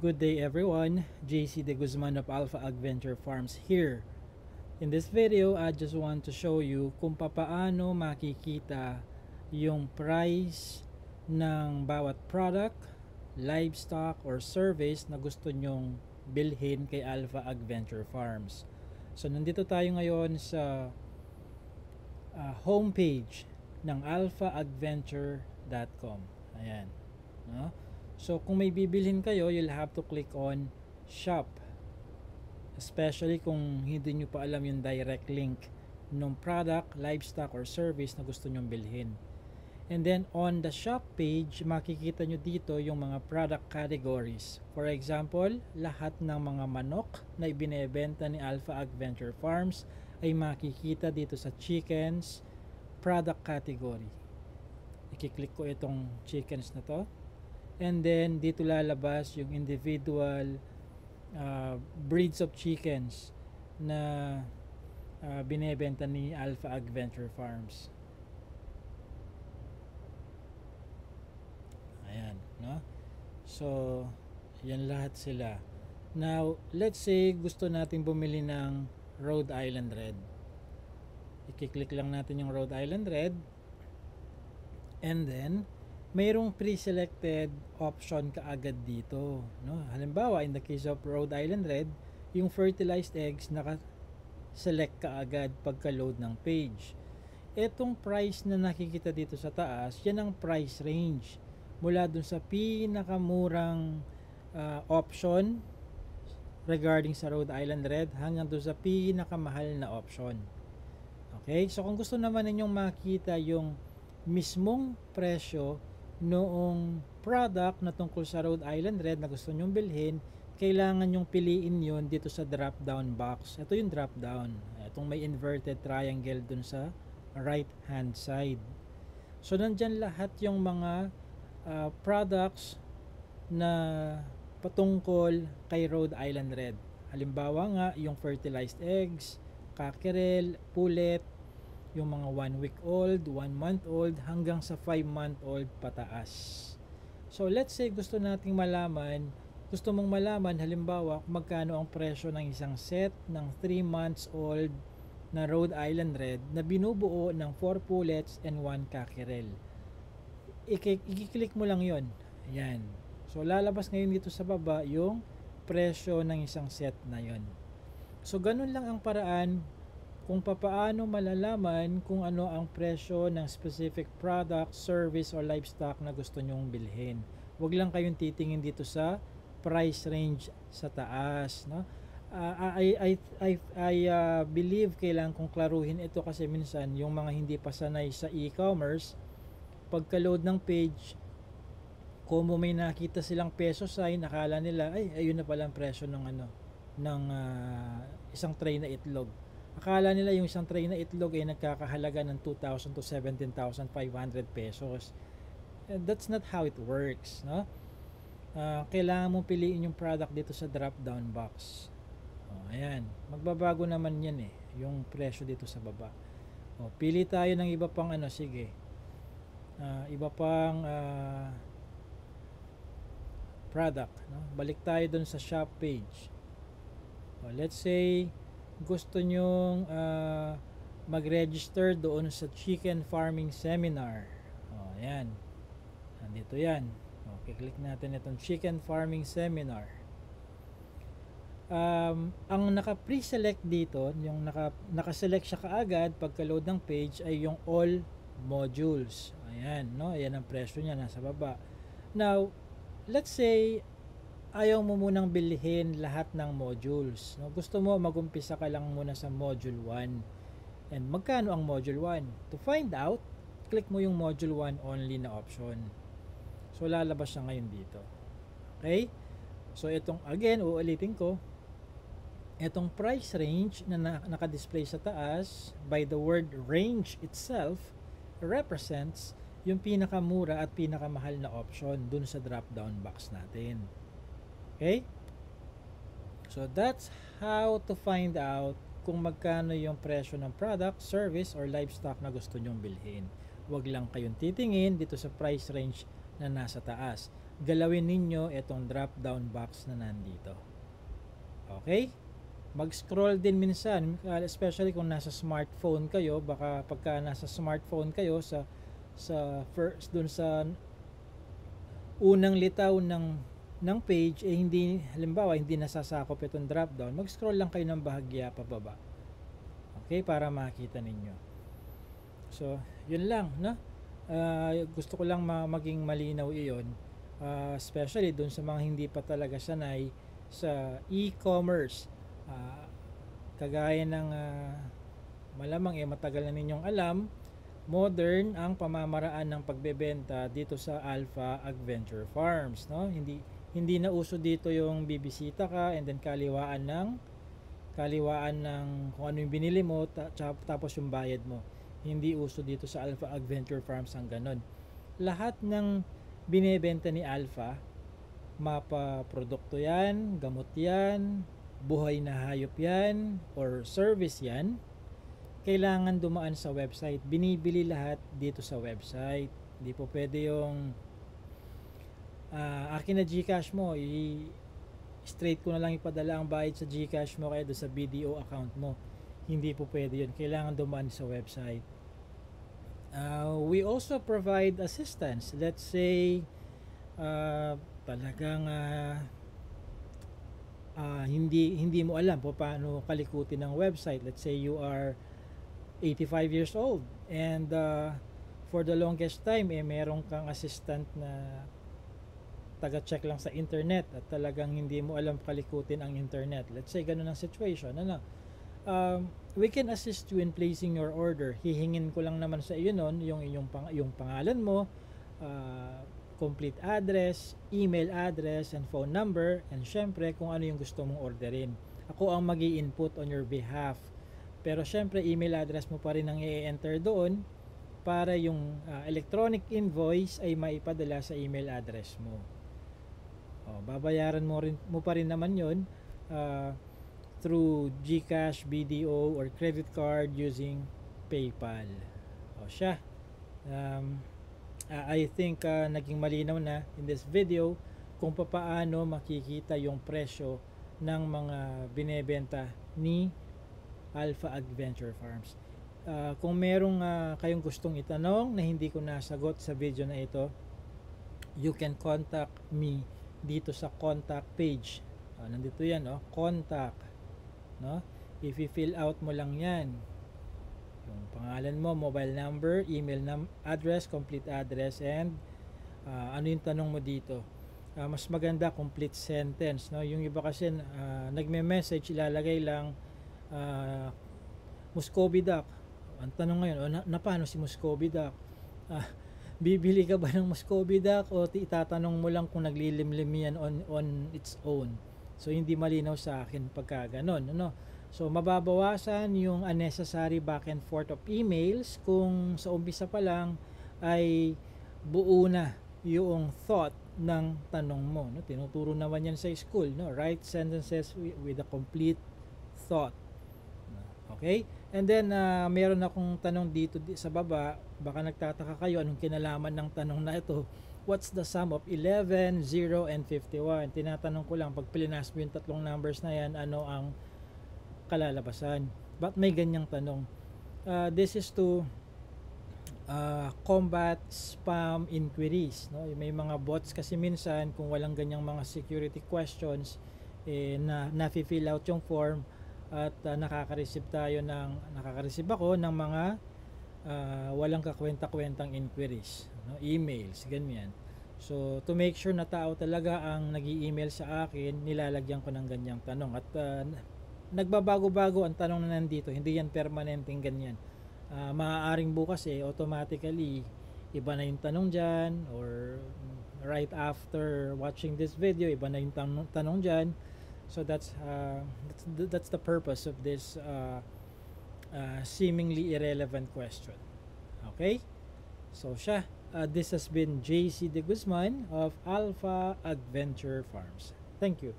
Good day everyone, JC De Guzman of Alpha Adventure Farms here. In this video, I just want to show you kung paano makikita yung price ng bawat product, livestock, or service na gusto nyong bilhin kay Alpha Adventure Farms. So nandito tayo ngayon sa homepage ng alphaadventure.com. Ayan, no? So kung may bibilhin kayo, you'll have to click on shop, especially kung hindi nyo pa alam yung direct link ng product, livestock, or service na gusto nyong bilhin. And then on the shop page, makikita nyo dito yung mga product categories. For example, lahat ng mga manok na ibinebenta ni Alpha Adventure Farms ay makikita dito sa chickens product category. I-click ko itong chickens na to. And then dito lalabas yung individual breeds of chickens na binebenta ni Alpha Adventure Farms. Ayan, no? So, yan lahat sila. Now, let's say gusto natin bumili ng Rhode Island Red. I-click lang natin yung Rhode Island Red. And then mayroong pre-selected option kaagad dito, no? Halimbawa, in the case of Rhode Island Red, yung fertilized eggs naka-select kaagad pagka-load ng page. Etong price na nakikita dito sa taas, yan ang price range mula dun sa pinakamurang option regarding sa Rhode Island Red hanggang dun sa pinakamahal na option. Okay? So kung gusto naman ninyong makita yung mismong presyo noong product na tungkol sa Rhode Island Red na gusto nyong bilhin, kailangan nyong piliin yon dito sa drop down box. Ito yung drop down, itong may inverted triangle dun sa right hand side. So nandyan lahat yung mga products na patungkol kay Rhode Island Red. Halimbawa nga yung fertilized eggs, cockerel, pullet, yung mga 1 week old, 1 month old, hanggang sa 5 month old pataas. So let's say gusto mong malaman halimbawa kung magkano ang presyo ng isang set ng 3 months old na Rhode Island Red na binubuo ng 4 pullets and 1 cockerel. I-click mo lang yon. Ayan. So lalabas ngayon dito sa baba yung presyo ng isang set na yon. So ganun lang ang paraan kung paano malalaman kung ano ang presyo ng specific product, service, or livestock na gusto nyong bilhin. Huwag lang kayong titingin dito sa price range sa taas, no? I believe kailangan kong klaruhin ito kasi minsan yung mga hindi pa sanay sa e-commerce, pagka-load ng page, kung may nakita silang peso sign, akala nila ay ayun na pala ang presyo ng isang tray na itlog. Akala nila yung isang tray na itlog ay nagkakahalaga ng 2,000 to 17,500 pesos. And that's not how it works, no? Kailangan mong piliin yung product dito sa drop down box. Ayan, magbabago naman yan yung presyo dito sa baba. Pili tayo ng iba pang sige. Iba pang product, no? Balik tayo dun sa shop page. Let's say gusto nyong mag-register doon sa chicken farming seminar. Ayan. Nandito yan. Click natin itong chicken farming seminar. Ang naka-pre-select dito, yung naka-select siya kaagad pagka-load ng page ay yung all modules. Ayan, no? Ayan ang presyo niya, nasa baba. Now, let's say ayaw mo munang bilhin lahat ng modules, no? Gusto mo magumpisa ka lang muna sa module 1. And magkano ang module 1? To find out, click mo yung module 1 only na option. So lalabas siya ngayon dito. Okay? So itong, again, uulitin ko, itong price range na naka-display sa taas by the word range itself represents yung pinakamura at pinakamahal na option dun sa drop down box natin. Okay? So that's how to find out kung magkano yung presyo ng product, service, or livestock na gusto nyong bilhin. Huwag lang kayong titingin dito sa price range na nasa taas. Galawin ninyo itong drop down box na nandito. Okay? Mag-scroll din minsan, especially kung nasa smartphone kayo. Baka pagka nasa smartphone kayo sa first dun sa unang litaw ng page, hindi, halimbawa hindi nasasakop itong drop down, mag-scroll lang kayo ng bahagya pababa. Okay, para makita ninyo. So yun lang, no? Gusto ko lang maging malinaw iyon, especially dun sa mga hindi pa talaga sanay sa e-commerce. Kagaya ng malamang matagal na ninyong alam, modern ang pamamaraan ng pagbebenta dito sa Alpha Adventure Farms, no? Hindi na uso dito yung bibisita ka and then kaliwaan ng kung ano yung binili mo tapos yung bayad mo. Hindi uso dito sa Alpha Adventure Farms ang ganon. Lahat ng binebenta ni Alpha, mapa produkto yan, gamot yan, buhay na hayop yan, or service yan, kailangan dumaan sa website. Binibili lahat dito sa website. Hindi po pwede yung akin na GCash mo, straight ko na lang ipadala ang bayad sa GCash mo kaya doon sa BDO account mo. Hindi po pwede yun. Kailangan dumaan sa website. We also provide assistance. Let's say talagang hindi mo alam po paano kalikutin ng website. Let's say you are 85 years old and for the longest time meron kang assistant na taga-check lang sa internet at talagang hindi mo alam kalikutin ang internet. Let's say ganun ang situation, we can assist you in placing your order. Hihingin ko lang naman sa iyo nun yung pangalan mo, complete address, email address, and phone number, and syempre kung ano yung gusto mong orderin. Ako ang magi-input on your behalf. Pero syempre email address mo pa rin ang i-enter doon para yung electronic invoice ay maipadala sa email address mo. Babayaran mo pa rin naman yun through GCash, BDO, or credit card using PayPal. Siya. I think naging malinaw na in this video kung paano makikita yung presyo ng mga binebenta ni Alpha Adventure Farms. Kung merong kayong gustong itanong na hindi ko nasagot sa video na ito, you can contact me dito sa contact page. Nandito yan, contact, no? If you fill out mo lang yan, yung pangalan mo, mobile number, email address, complete address, and ano yung tanong mo dito. Mas maganda complete sentence, no? Yung iba kasi nagme-message, ilalagay lang Muscovy duck. Ang tanong ngayon, paano si Muscovy duck? Bibili ka ba ng Muscovy duck o itatanong mo lang kung naglilimlim yan on its own? So hindi malinaw sa akin pagka ganon, ano? So mababawasan yung unnecessary back and forth of emails kung sa umpisa pa lang ay buo na yung thought ng tanong mo, no? Tinuturo naman yan sa school, no? Write sentences with a complete thought. Okay? And then meron akong tanong dito sa baba, baka nagtataka kayo anong kinalaman ng tanong na ito. What's the sum of 11, 0, and 51? Tinatanong ko lang, pag pilinas mo yung tatlong numbers na yan, ano ang kalalabasan? Ba't may ganyang tanong? This is to combat spam inquiries, no? May mga bots kasi minsan kung walang ganyang mga security questions na-fill out yung form at nakaka-receive ako ng mga walang kakwenta-kwentang inquiries, no? Emails, ganyan. So to make sure na tao talaga ang nag-i-email sa akin, nilalagyan ko ng ganyang tanong at nagbabago-bago ang tanong na nandito, hindi yan permanenteng ganyan. Maaaring bukas automatically iba na yung tanong dyan, or right after watching this video iba na yung tanong dyan. So that's the purpose of this seemingly irrelevant question. Okay? So siya, this has been JC De Guzman of Alpha Adventure Farms. Thank you.